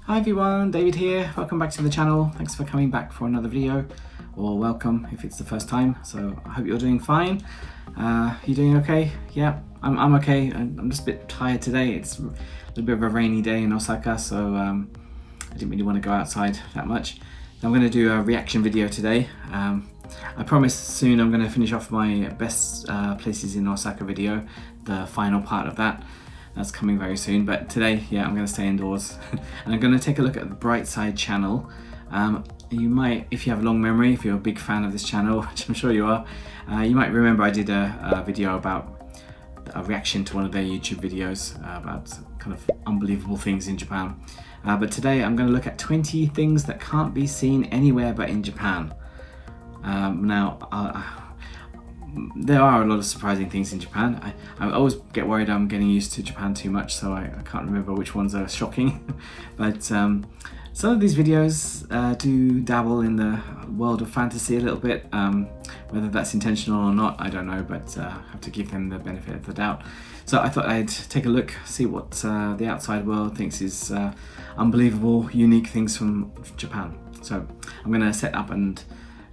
Hi everyone, David here. Welcome back to the channel. Thanks for coming back for another video, or welcome if it's the first time. So I hope you're doing fine. You doing okay? Yeah, I'm okay. I'm just a bit tired today. It's a little bit of a rainy day in Osaka, so I didn't really want to go outside that much. I'm going to do a reaction video today. I promise soon I'm going to finish off my best places in Osaka video, the final part of that. That's coming very soon, but today, yeah, I'm going to stay indoors and I'm going to take a look at the Bright Side channel. You might, if you have a long memory, if you're a big fan of this channel, which I'm sure you are, you might remember I did a video about a reaction to one of their YouTube videos about kind of unbelievable things in Japan. But today I'm going to look at 20 things that can't be seen anywhere but in Japan. There are a lot of surprising things in Japan. I always get worried I'm getting used to Japan too much, so I can't remember which ones are shocking. But some of these videos do dabble in the world of fantasy a little bit. Whether that's intentional or not, I don't know, but I have to give them the benefit of the doubt. So I thought I'd take a look, see what the outside world thinks is unbelievable, unique things from Japan. So I'm going to set up and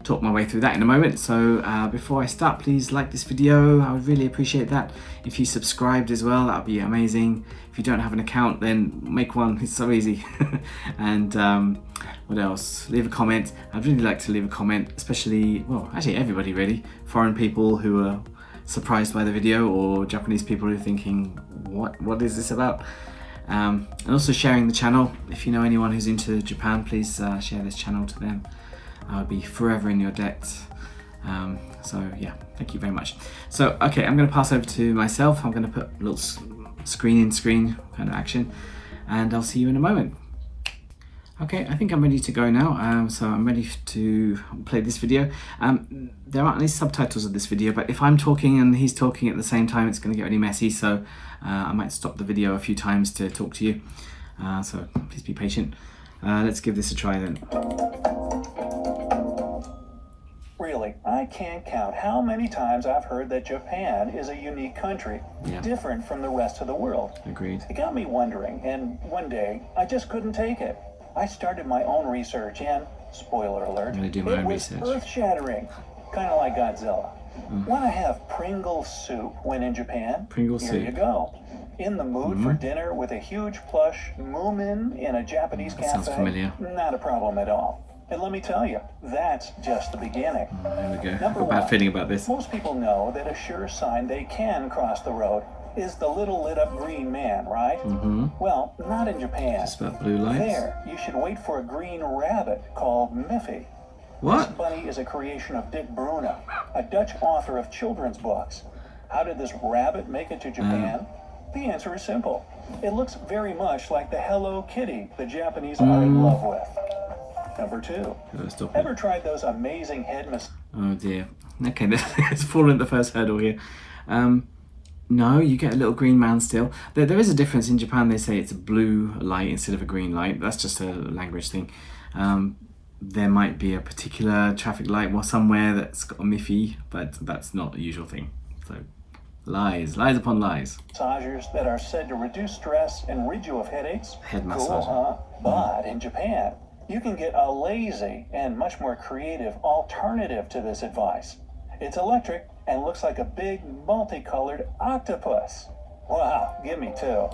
talk my way through that in a moment. So before I start, please like this video. I would really appreciate that. If you subscribed as well, that would be amazing. If you don't have an account, then make one. It's so easy. And what else? Leave a comment. I'd really like to leave a comment, especially, well, actually everybody really. Foreign people who are surprised by the video, or Japanese people who are thinking, what is this about? And also sharing the channel. If you know anyone who's into Japan, please share this channel to them. I would be forever in your debt. So yeah, thank you very much. So okay, I'm going to pass over to myself. I'm going to put a little screen kind of action, and I'll see you in a moment. Okay, I think I'm ready to go now. So I'm ready to play this video. There aren't any subtitles of this video, but if I'm talking and he's talking at the same time, it's going to get really messy. So I might stop the video a few times to talk to you. So please be patient. Let's give this a try then. Really, I can't count how many times I've heard that Japan is a unique country, different from the rest of the world. Agreed. It got me wondering, and one day, I just couldn't take it. I started my own research, and, spoiler alert, I'm gonna do my own research. Earth-shattering, kind of like Godzilla. Want to have Pringles soup when in Japan? Pringles soup. Here you go. In the mood for dinner with a huge plush moomin in a Japanese cafe? Sounds familiar. Not a problem at all. And let me tell you, that's just the beginning. There we go. Number Got a bad one, feeling about this. most people know that a sure sign they can cross the road is the little lit up green man, right? Well, not in Japan. Just about blue lights. There, you should wait for a green rabbit called Miffy. What? This bunny is a creation of Dick Bruna, a Dutch author of children's books. How did this rabbit make it to Japan? The answer is simple. It looks very much like the Hello Kitty the Japanese are in love with. Number two, ever tried those amazing head massages? Oh dear. Okay, let's fall at the first hurdle here. No, you get a little green man still. There is a difference. In Japan they say it's a blue light instead of a green light. That's just a language thing. There might be a particular traffic light somewhere that's got a Miffy, but that's not the usual thing. So lies upon lies. Massagers that are said to reduce stress and rid you of headaches. Head massage. Cool, huh? But in Japan, you can get a lazy and much more creative alternative to this advice. It's electric and looks like a big multicolored octopus. Wow, give me two.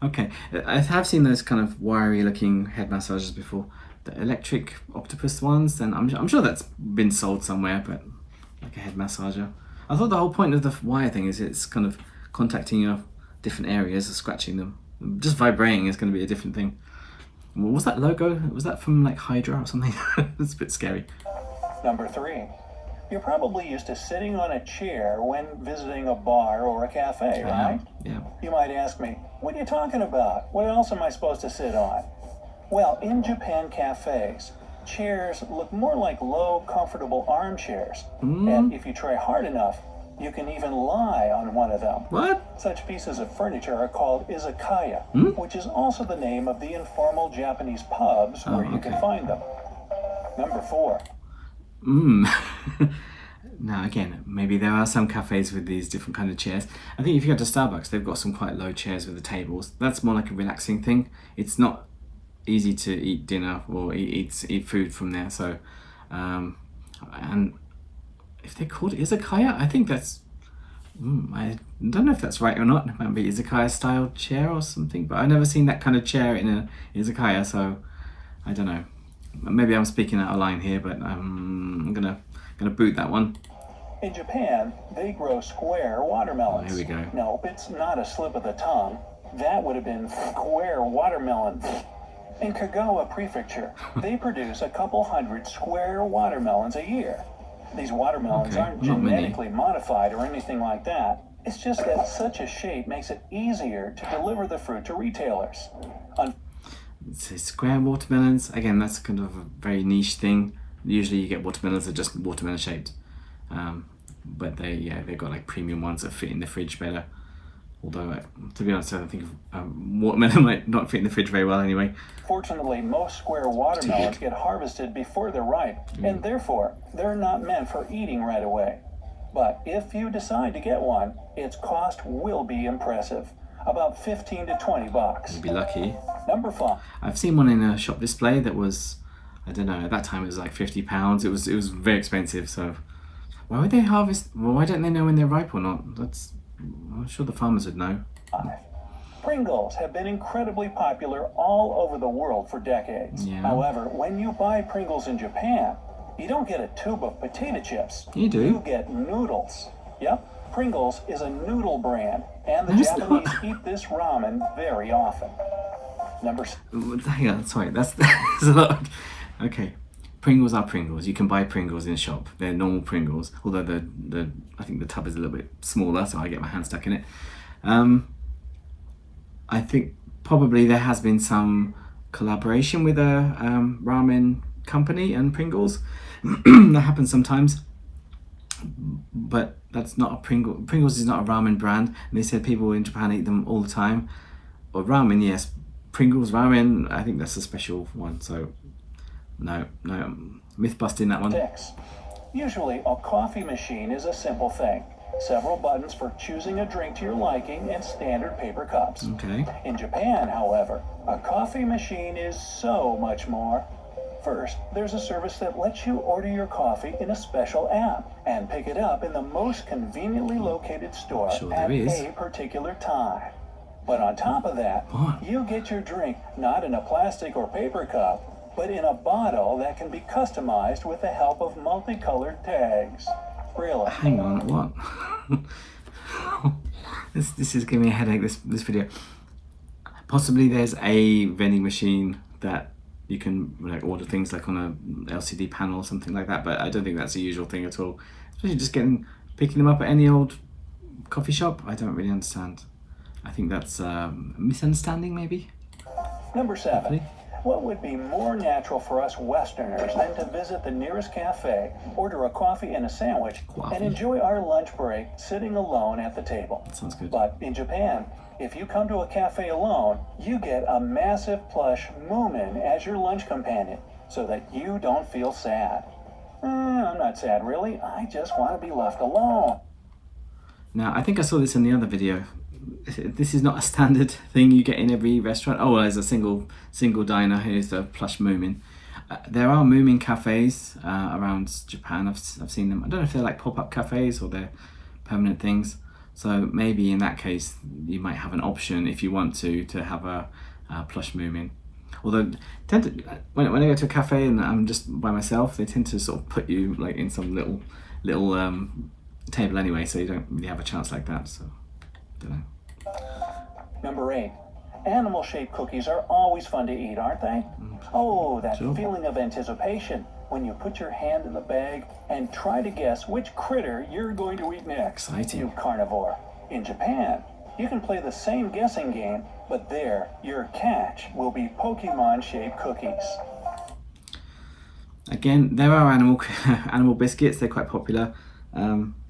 Okay, I have seen those kind of wiry looking head massages before. The electric octopus ones, and I'm sure that's been sold somewhere, but like a head massager. I thought the whole point of the wire thing is it's kind of contacting your different areas, scratching them. Just vibrating is going to be a different thing. What was that logo? Was that from like Hydra or something? It's a bit scary. Number three, you're probably used to sitting on a chair when visiting a bar or a cafe, right? Yeah. You might ask me, what are you talking about? What else am I supposed to sit on? Well, in Japan cafes, chairs look more like low, comfortable armchairs. And if you try hard enough, you can even lie on one of them. What? Such pieces of furniture are called izakaya, which is also the name of the informal Japanese pubs where you can find them. Number four. Now again, maybe there are some cafes with these different kind of chairs. I think if you go to Starbucks, they've got some quite low chairs with the tables. That's more like a relaxing thing. It's not easy to eat dinner or eat food from there. So, and if they're called izakaya, I think that's, I don't know if that's right or not. It might be izakaya style chair or something, but I've never seen that kind of chair in a izakaya, so I don't know. Maybe I'm speaking out of line here, but I'm gonna boot that one. In Japan, they grow square watermelons. Oh, here we go. Nope, it's not a slip of the tongue. That would have been square watermelon. In Kagawa Prefecture, they produce a couple hundred square watermelons a year. These watermelons aren't genetically modified or anything like that. It's just that such a shape makes it easier to deliver the fruit to retailers. So square watermelons, again, that's kind of a very niche thing. Usually you get watermelons that are just watermelon shaped. But they've got like premium ones that fit in the fridge better. Although, to be honest, I don't think watermelon might not fit in the fridge very well anyway. Fortunately, most square watermelons get harvested before they're ripe, and therefore, they're not meant for eating right away. But if you decide to get one, its cost will be impressive. About 15 to 20 bucks. You'd be lucky. Number 5. I've seen one in a shop display that was, I don't know, at that time it was like £50. It was very expensive, so why would they harvest? Well, why don't they know when they're ripe or not? I'm sure the farmers would know. 5. Pringles have been incredibly popular all over the world for decades. Yeah. However, when you buy Pringles in Japan, you don't get a tube of potato chips. You do. You get noodles. Yep, Pringles is a noodle brand, and the That's Japanese not- eat this ramen very often. Number 6. Hang on, sorry, that's a lot. Okay, Pringles are Pringles. You can buy Pringles in a shop. They're normal Pringles, although I think the tub is a little bit smaller, so I get my hand stuck in it. I think probably there has been some collaboration with a ramen company and Pringles. That happens sometimes, but that's not a Pringles is not a ramen brand. And they said people in Japan eat them all the time. Or ramen, yes. Pringles ramen, I think that's a special one. So no, myth busting that one. 6. Usually, a coffee machine is a simple thing. Several buttons for choosing a drink to your liking and standard paper cups. Okay. In Japan, however, a coffee machine is so much more. First, there's a service that lets you order your coffee in a special app and pick it up in the most conveniently located store Sure at there is. a particular time. But on top of that, What? you get your drink not in a plastic or paper cup, but in a bottle that can be customized with the help of multicolored tags. Really? Hang on, what? This is giving me a headache, this video. Possibly there's a vending machine that you can like order things like on a LCD panel or something like that, but I don't think that's a usual thing at all. Especially just picking them up at any old coffee shop. I don't really understand. I think that's a misunderstanding, maybe. Number 7. Hopefully. What would be more natural for us Westerners than to visit the nearest cafe, order a coffee and a sandwich, Coffee. and enjoy our lunch break sitting alone at the table? Sounds good. But in Japan, if you come to a cafe alone, you get a massive plush moomin as your lunch companion, so that you don't feel sad. I'm not sad, really. I just want to be left alone. Now, I think I saw this in the other video. This is not a standard thing you get in every restaurant. Oh, well, there's a single diner. Here's the plush moomin. There are moomin cafes around Japan. I've seen them. I don't know if they're like pop-up cafes or they're permanent things. So maybe in that case, you might have an option if you want to have a plush moomin. Although, when I go to a cafe and I'm just by myself, they tend to sort of put you like in some little table anyway, so you don't really have a chance like that. So, don't know. Number 8. Animal-shaped cookies are always fun to eat, aren't they? Oh, that Sure. feeling of anticipation when you put your hand in the bag and try to guess which critter you're going to eat next. Exciting. You carnivore. In Japan, you can play the same guessing game, but there, your catch will be Pokemon-shaped cookies. Again, there are animal biscuits. They're quite popular.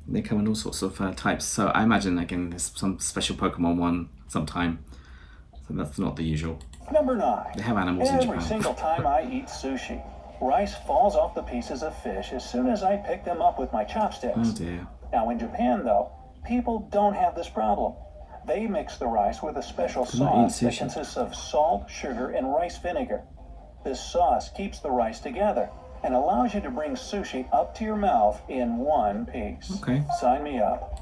They come in all sorts of types. So I imagine again there's some special Pokemon one sometime. So that's not the usual. Number 9. They have animals in Every Japan. single time I eat sushi, rice falls off the pieces of fish as soon as I pick them up with my chopsticks. Oh dear. Now in Japan, though, people don't have this problem. They mix the rice with a special Can I eat sauce that sushi? consists of salt, sugar, and rice vinegar. This sauce keeps the rice together and allows you to bring sushi up to your mouth in one piece. Okay. Sign me up.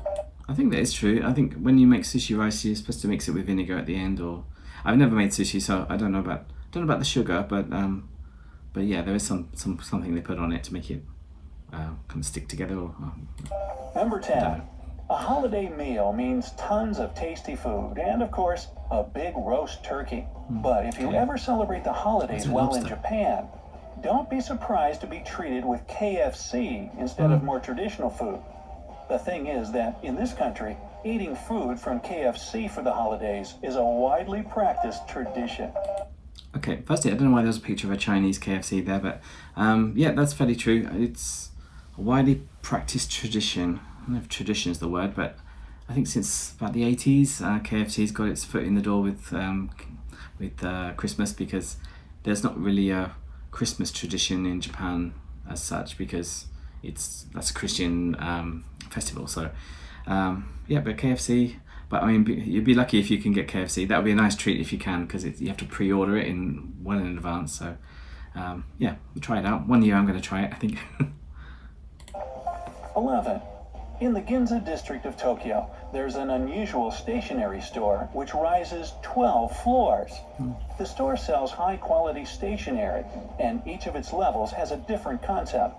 I think that is true. I think when you make sushi rice, you're supposed to mix it with vinegar at the end. Or I've never made sushi, so I don't know about the sugar, but yeah, there is something they put on it to make it kind of stick together. Or, Number 10. No. A holiday meal means tons of tasty food and, of course, a big roast turkey. But if you Okay. ever celebrate the holidays What's a well in lobster? Japan, don't be surprised to be treated with KFC instead of more traditional food. The thing is that in this country, eating food from KFC for the holidays is a widely practiced tradition. Okay, firstly, I don't know why there's a picture of a Chinese KFC there, but yeah, that's fairly true. It's a widely practiced tradition. I don't know if tradition is the word, but I think since about the 80s, KFC's got its foot in the door with Christmas, because there's not really a Christmas tradition in Japan as such, because that's a Christian festival. So yeah, but KFC. But I mean, you'd be lucky if you can get KFC. That would be a nice treat if you can, because you have to pre-order it well in advance. So yeah, try it out. One year I'm going to try it, I think. 11. In the Ginza district of Tokyo, there's an unusual stationery store which rises 12 floors. The store sells high-quality stationery, and each of its levels has a different concept.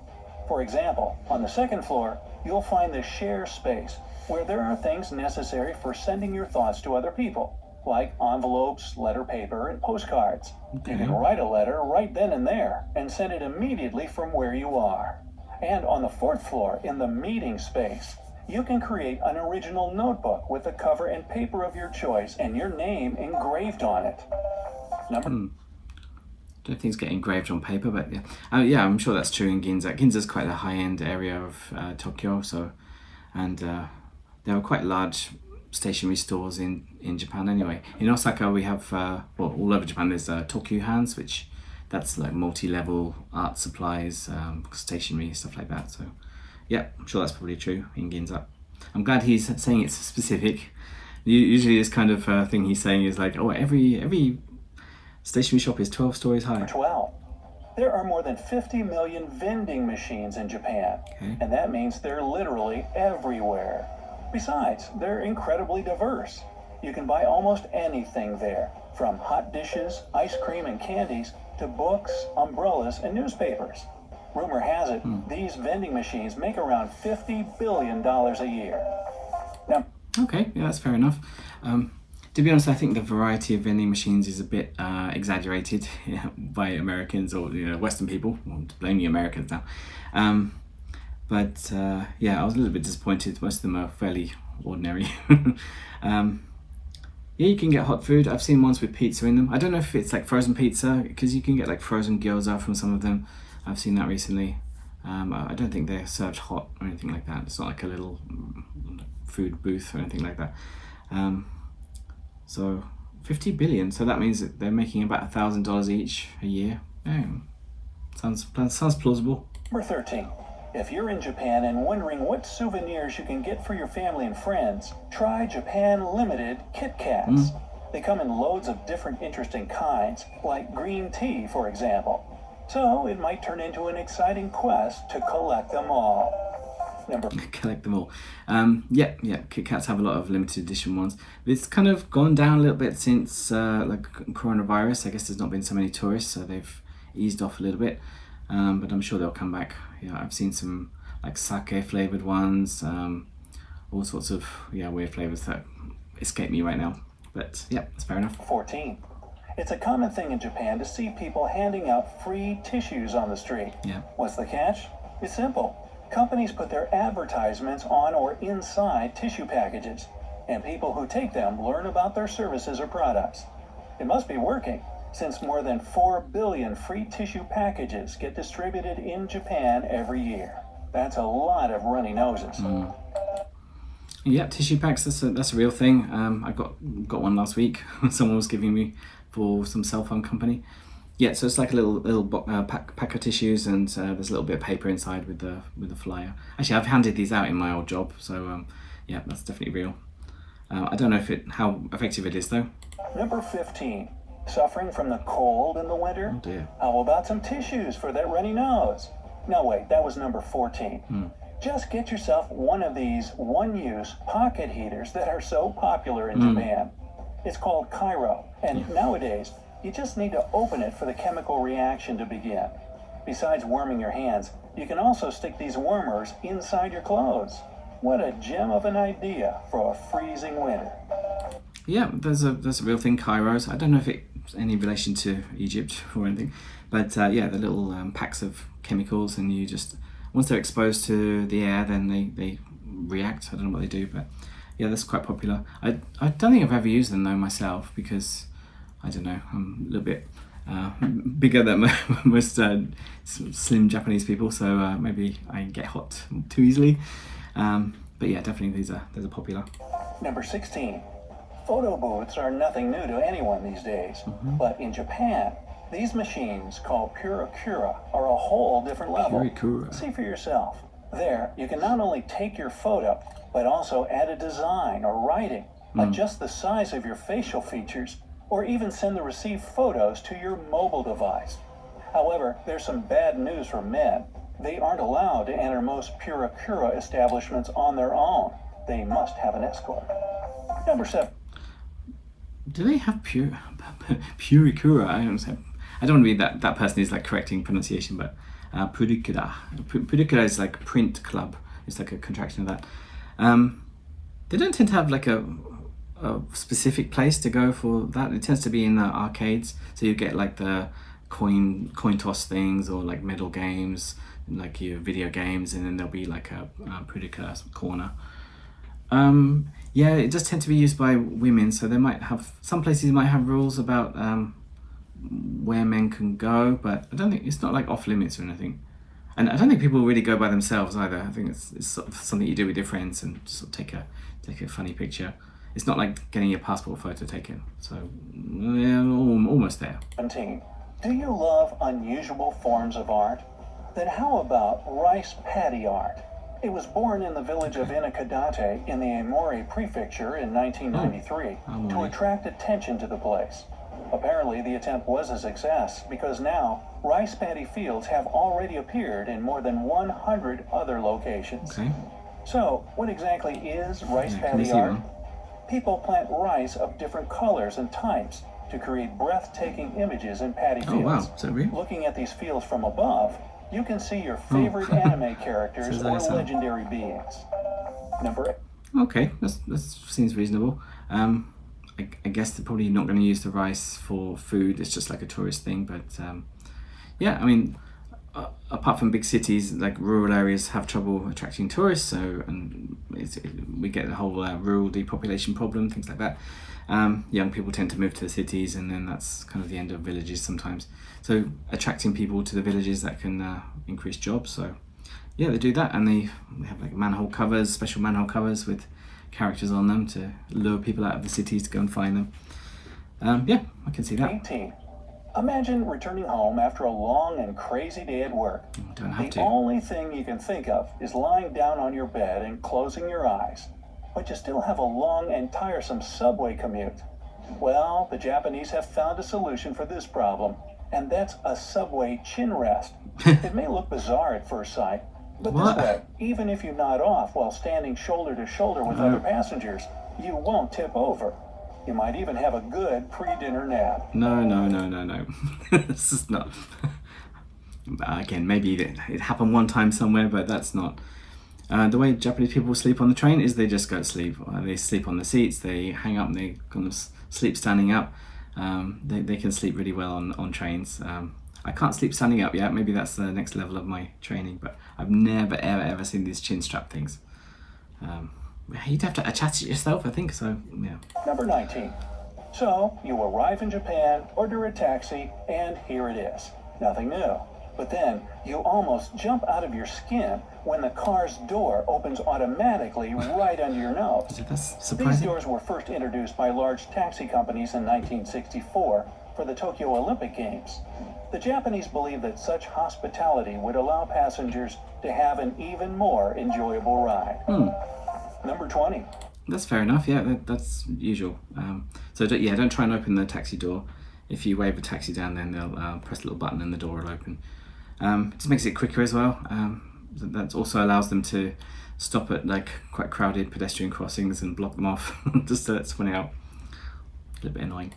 For example, on the second floor, you'll find the share space, where there are things necessary for sending your thoughts to other people, like envelopes, letter paper, and postcards. You can write a letter right then and there and send it immediately from where you are. And on the fourth floor, in the meeting space, you can create an original notebook with the cover and paper of your choice and your name engraved on it. Number Don't think it's get engraved on paper, but yeah, yeah, I'm sure that's true in Ginza. Ginza's quite a high-end area of Tokyo, so, and there are quite large stationery stores in Japan anyway. In Osaka, we have well, all over Japan there's Tokyu Hands, which that's like multi-level art supplies, stationery, stuff like that. So yeah, I'm sure that's probably true in Ginza. I'm glad he's saying it's specific. Usually this kind of thing he's saying is like, oh, every stationery shop is 12 stories high. 12. There are more than 50 million vending machines in Japan, Okay. and that means they're literally everywhere. Besides, they're incredibly diverse. You can buy almost anything there, from hot dishes, ice cream, and candies, to books, umbrellas, and newspapers. Rumor has it, these vending machines make around $50 billion a year. Now, Okay, yeah, that's fair enough. To be honest, I think the variety of vending machines is a bit exaggerated by Americans or Western people. I want to blame the Americans now. But yeah, I was a little bit disappointed. Most of them are fairly ordinary. Yeah, you can get hot food. I've seen ones with pizza in them. I don't know if it's like frozen pizza, because you can get like frozen gyoza from some of them. I've seen that recently. I don't think they're served hot or anything like that. It's not like a little food booth or anything like that. So 50 billion. So that means that they're making about $1,000 each a year. Yeah, sounds plausible. number 13. If you're in Japan and wondering what souvenirs you can get for your family and friends, try Japan Limited Kit Kats. They come in loads of different interesting kinds, like green tea, for example. So it might turn into an exciting quest to collect them all. Collect them all. Yeah, Kit Kats have a lot of limited edition ones. It's kind of gone down a little bit since like coronavirus. I guess there's not been so many tourists, so they've eased off a little bit. But I'm sure they'll come back. Yeah, I've seen some like sake flavored ones, all sorts of weird flavors that escape me right now. But yeah, that's fair enough. 14. It's a common thing in Japan to see people handing out free tissues on the street. Yeah. What's the catch? It's simple. Companies put their advertisements on or inside tissue packages, and people who take them learn about their services or products. It must be working, since more than 4 billion free tissue packages get distributed in Japan every year. That's a lot of runny noses. Yeah, tissue packs, that's a real thing. I got one last week. Someone was giving me for some cell phone company. Yeah, so it's like a little pack of tissues, and there's a little bit of paper inside with the flyer. Actually, I've handed these out in my old job, so yeah, that's definitely real. I don't know how effective it is though. Number 15. Suffering from the cold in the winter? Oh dear. How about some tissues for that runny nose? No, wait, that was number 14. Just get yourself one of these one-use pocket heaters that are so popular in Japan. It's called Cairo, and nowadays, you just need to open it for the chemical reaction to begin. Besides warming your hands, you can also stick these warmers inside your clothes. What a gem of an idea for a freezing winter. Yeah, there's a real thing, Kairos. I don't know if it's any relation to Egypt or anything, but yeah, the little packs of chemicals, and you just, once they're exposed to the air, then they react. I don't know what they do, but yeah, that's quite popular. I don't think I've ever used them though myself, because I don't know, I'm a little bit bigger than most slim Japanese people, so maybe I get hot too easily. But yeah, definitely these are popular. Number 16. Photo booths are nothing new to anyone these days, but in Japan, these machines called Purikura are a whole different level. Purikura. See for yourself. There, you can not only take your photo, but also add a design or writing, adjust the size of your facial features, or even send the received photos to your mobile device. However, there's some bad news for men. They aren't allowed to enter most Purikura establishments on their own. They must have an escort. Number 7. Do they have Purikura? I don't want to be that person who's like correcting pronunciation, but Purikura. Purikura is like print club. It's like a contraction of that. They don't tend to have like a specific place to go for that. It tends to be in the arcades, so you get like the coin toss things, or like medal games, like your video games, and then there'll be like a Purikura corner. Yeah, it does tend to be used by women, so they might have, some places might have rules about where men can go, but I don't think, it's not like off limits or anything. And I don't think people really go by themselves either. I think it's sort of something you do with your friends and just sort of take a funny picture. It's not like getting your passport photo taken. So yeah, almost there. 17. Do you love unusual forms of art? Then how about rice paddy art? It was born in the village of Inakadate in the Aomori prefecture in 1993 to attract attention to the place. Apparently, the attempt was a success, because now rice paddy fields have already appeared in more than 100 other locations. Okay. So, what exactly is rice paddy art? People plant rice of different colors and types to create breathtaking images in paddy fields. Oh wow, is that real? Looking at these fields from above, you can see your favorite anime characters or legendary beings. Number 8. Okay, that seems reasonable. I guess they're probably not going to use the rice for food. It's just like a tourist thing. But yeah, I mean, apart from big cities, like rural areas have trouble attracting tourists. So we get the whole rural depopulation problem, things like that. Young people tend to move to the cities, and then that's kind of the end of villages sometimes. So attracting people to the villages, that can increase jobs. So yeah, they do that, and they have like manhole covers, special manhole covers with characters on them to lure people out of the cities to go and find them. Yeah, I can see that. 18. Imagine returning home after a long and crazy day at work. Don't have The to. only thing you can think of is lying down on your bed and closing your eyes. But you still have a long and tiresome subway commute. Well, the Japanese have found a solution for this problem, and that's a subway chin rest. It may look bizarre at first sight, but What? this way, even if you nod off while standing shoulder to shoulder with other passengers, you won't tip over. You might even have a good pre-dinner nap. No. This is not. Again, maybe it happened one time somewhere, but that's not. The way Japanese people sleep on the train is they just go to sleep. They sleep on the seats, they hang up, and they kind of sleep standing up. They can sleep really well on trains. I can't sleep standing up yet. Maybe that's the next level of my training, but I've never ever seen these chin strap things. You'd have to attach it yourself, I think, so yeah. Number 19. So, you arrive in Japan, order a taxi, and here it is. Nothing new. But then, you almost jump out of your skin when the car's door opens automatically right under your nose. That's These surprising. doors were first introduced by large taxi companies in 1964 for the Tokyo Olympic Games. The Japanese believe that such hospitality would allow passengers to have an even more enjoyable ride. Number 20. That's fair enough. Yeah, that's usual. So don't try and open the taxi door. If you wave a taxi down, then they'll press a little button and the door will open. It just makes it quicker as well. That also allows them to stop at like quite crowded pedestrian crossings and block them off just to let someone out. A little bit annoying.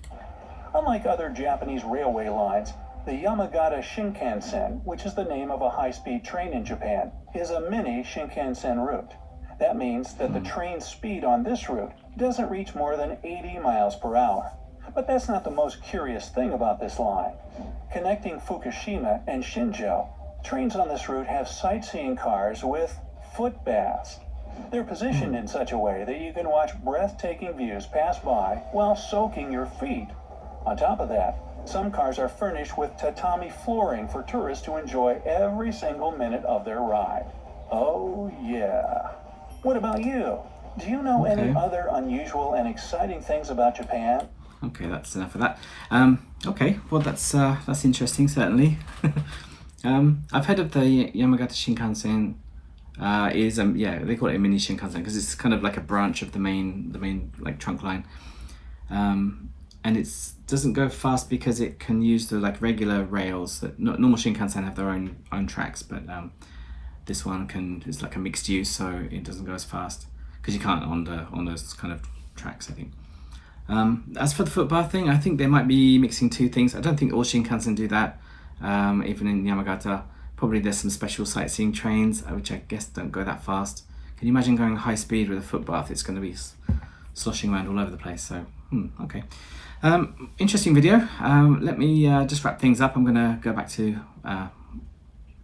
Unlike other Japanese railway lines, the Yamagata Shinkansen, which is the name of a high-speed train in Japan, is a mini Shinkansen route. That means that the train speed on this route doesn't reach more than 80 miles per hour. But that's not the most curious thing about this line. Connecting Fukushima and Shinjo, trains on this route have sightseeing cars with footbaths. They're positioned in such a way that you can watch breathtaking views pass by while soaking your feet. On top of that, some cars are furnished with tatami flooring for tourists to enjoy every single minute of their ride. Oh yeah. What about you? Do you know any other unusual and exciting things about Japan? Okay, that's enough of that. Okay, well that's interesting, certainly. I've heard of the Yamagata Shinkansen. They call it a mini Shinkansen because it's kind of like a branch of the main like trunk line. And it doesn't go fast because it can use the like regular rails that normal Shinkansen have their own tracks, but this one is like a mixed use, so it doesn't go as fast because you can't on those kind of tracks, I think. As for the footbath thing, I think they might be mixing two things. I don't think all Shinkansen do that, even in Yamagata. Probably there's some special sightseeing trains, which I guess don't go that fast. Can you imagine going high speed with a footbath? It's going to be sloshing around all over the place, so okay. Interesting video. Let me just wrap things up. I'm going to go back to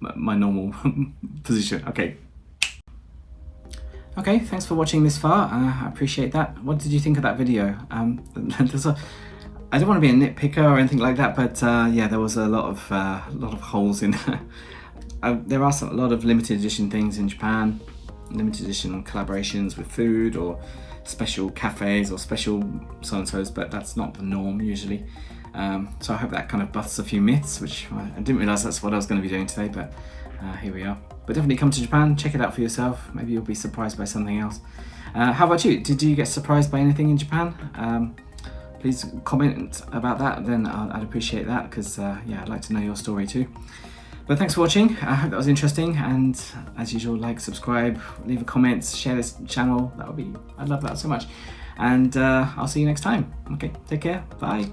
my normal position. Okay, thanks for watching this far. I appreciate that. What did you think of that video? I don't want to be a nitpicker or anything like that, but there was a lot of holes in there. There are a lot of limited edition things in Japan, limited edition collaborations with food or special cafes or special so-and-sos, but that's not the norm usually. So I hope that kind of busts a few myths, which I didn't realize that's what I was going to be doing today, but here we are. But definitely come to Japan, check it out for yourself. Maybe you'll be surprised by something else. How about you? Did you get surprised by anything in Japan? Please comment about that, then I'd appreciate that, because I'd like to know your story too. But thanks for watching. I hope that was interesting, and as usual, like, subscribe, leave a comment, share this channel. I'd love that so much. And I'll see you next time. Okay, take care. Bye.